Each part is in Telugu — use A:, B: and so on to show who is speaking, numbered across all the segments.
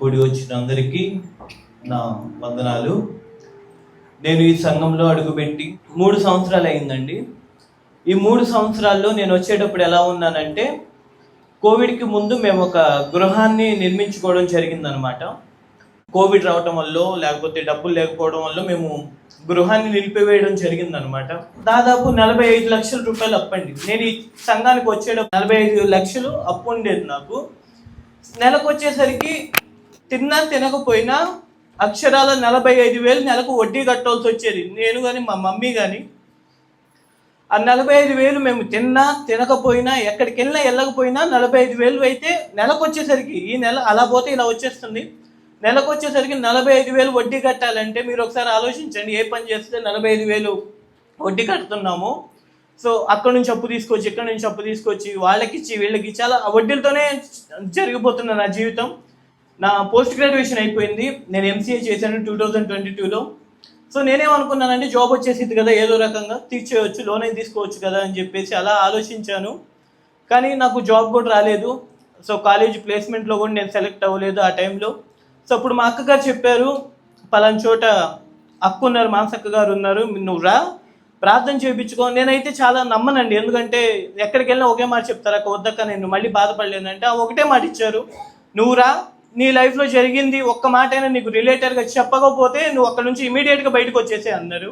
A: కూడి వచ్చిన అందరికీ నా వందనాలు. నేను ఈ సంఘంలో అడుగుపెట్టి 3 సంవత్సరాలు అయిందండి. ఈ 3 సంవత్సరాల్లో నేను వచ్చేటప్పుడు ఎలా ఉన్నానంటే, కోవిడ్కి ముందు మేము ఒక గృహాన్ని నిర్మించుకోవడం జరిగిందనమాట. కోవిడ్ రావటం వల్ల లేకపోతే డబ్బులు లేకపోవడం వల్ల మేము గృహాన్ని నిలిపివేయడం జరిగిందనమాట. దాదాపు 45 లక్షల రూపాయలు అప్పండి. నేను ఈ సంఘానికి వచ్చేటప్పుడు 45 లక్షలు అప్పు ఉండేది నాకు. నెలకు వచ్చేసరికి తిన్నా తినకపోయినా అక్షరాల 45,000 నెలకు వడ్డీ కట్టాల్సి వచ్చేది. నేను కానీ మా మమ్మీ కానీ ఆ 45,000 మేము తిన్నా తినకపోయినా ఎక్కడికి వెళ్ళినా వెళ్ళకపోయినా 45,000 అయితే నెలకు వచ్చేసరికి ఈ నెల అలా పోతే ఇలా వచ్చేస్తుంది. నెలకు వచ్చేసరికి 45,000 వడ్డీ కట్టాలంటే మీరు ఒకసారి ఆలోచించండి, ఏ పని చేస్తే 45,000 వడ్డీ కడుతున్నాము. సో అక్కడ నుంచి అప్పు తీసుకొచ్చి ఇక్కడ నుంచి అప్పు తీసుకొచ్చి వాళ్ళకిచ్చి వీళ్ళకి చాలా వడ్డీలతోనే జరిగిపోతున్న నా జీవితం. నా పోస్ట్ గ్రాడ్యుయేషన్ అయిపోయింది. నేను ఎంసీఏ చేశాను 2022లో. సో నేనేమనుకున్నానంటే జాబ్ వచ్చేసింది కదా, ఏదో రకంగా తీర్చేయచ్చు, లోన్ అయితే తీసుకోవచ్చు కదా అని చెప్పేసి అలా ఆలోచించాను. కానీ నాకు జాబ్ కూడా రాలేదు. సో కాలేజ్ ప్లేస్మెంట్లో కూడా నేను సెలెక్ట్ అవ్వలేదు ఆ టైంలో. సో అప్పుడు మా అక్కగారు చెప్పారు, పలానా చోట అక్క ఉన్నారు, మానసక్క గారు ఉన్నారు, నువ్వు రా ప్రార్థన చేయించుకో. నేనైతే చాలా నమ్మనండి, ఎందుకంటే ఎక్కడికి వెళ్ళినా ఒకే మాట చెప్తారు, అక్క వద్దక్క నేను మళ్ళీ బాధపడలేనంటే ఆ ఒకటే మాట ఇచ్చారు, నువ్వు రా, నీ లైఫ్లో జరిగింది ఒక్క మాట అయినా నీకు రిలేటెడ్గా చెప్పకపోతే నువ్వు అక్కడ నుంచి ఇమీడియట్గా బయటకు వచ్చేసే అన్నారు.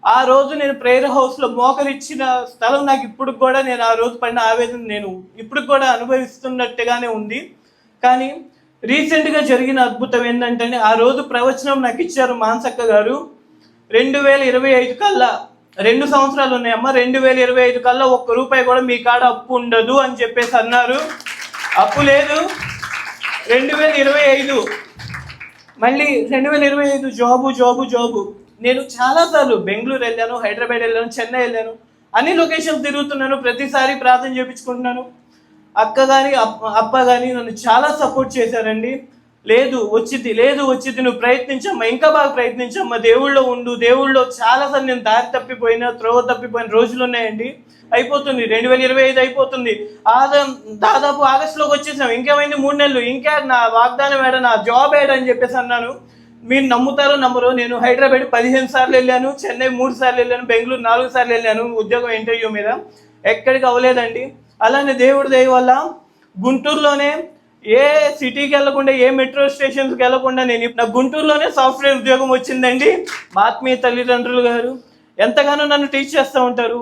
A: ఆ రోజు నేను ప్రేయర్ హౌస్లో మోకరిచ్చిన స్థలం నాకు ఇప్పుడు కూడా నేను ఆ రోజు పడిన ఆవేదన నేను ఇప్పుడు కూడా అనుభవిస్తున్నట్టుగానే ఉంది. కానీ రీసెంట్గా జరిగిన అద్భుతం ఏంటంటే, ఆ రోజు ప్రవచనం నాకు ఇచ్చారు మానసక్క గారు. 2025 కల్లా 2 సంవత్సరాలు ఉన్నాయమ్మా, 2025 కల్లా ₹1 కూడా మీ కాడ అప్పు ఉండదు అని చెప్పేసి అన్నారు. అప్పు లేదు. 2025 మళ్ళీ 2025 జాబు. నేను చాలాసార్లు బెంగళూరు వెళ్ళాను, హైదరాబాద్ వెళ్ళాను, చెన్నై వెళ్ళాను, అన్ని లొకేషన్స్ తిరుగుతున్నాను, ప్రతిసారి ప్రార్థన చేయించుకుంటున్నాను. అక్క కానీ అప్ప కానీ నన్ను చాలా సపోర్ట్ చేశారండి. లేదు వచ్చింది, నువ్వు ప్రయత్నించమ్మా, ఇంకా బాగా ప్రయత్నించమ్మా, దేవుళ్ళో ఉండు. దేవుళ్ళో చాలాసార్లు నేను దారి తప్పిపోయిన త్రోవ తప్పిపోయిన రోజులు ఉన్నాయండి. అయిపోతుంది 2025 అయిపోతుంది. దాదాపు ఆగస్టులోకి వచ్చేసాం. ఇంకేమైంది 3 నెలలు, ఇంకా నా వాగ్దానం ఏడ, నా జాబ్ ఏడ అని చెప్పేసి అన్నాను. మీరు నమ్ముతారో నమ్మరో, నేను హైదరాబాద్ 15 సార్లు వెళ్ళాను, చెన్నై 3 సార్లు వెళ్ళాను, బెంగళూరు 4 సార్లు వెళ్ళాను ఉద్యోగం ఇంటర్వ్యూ మీద, ఎక్కడికి అవ్వలేదండి. అలానే దేవుడి దయ వల్ల గుంటూరులోనే ఏ సిటీకి వెళ్ళకుండా, ఏ మెట్రో స్టేషన్స్కి వెళ్ళకుండా నాకు గుంటూరులోనే సాఫ్ట్వేర్ ఉద్యోగం వచ్చిందండి. మా ఆత్మీయ తల్లిదండ్రులు గారు ఎంతగానో నన్ను టీచ్ చేస్తూ ఉంటారు.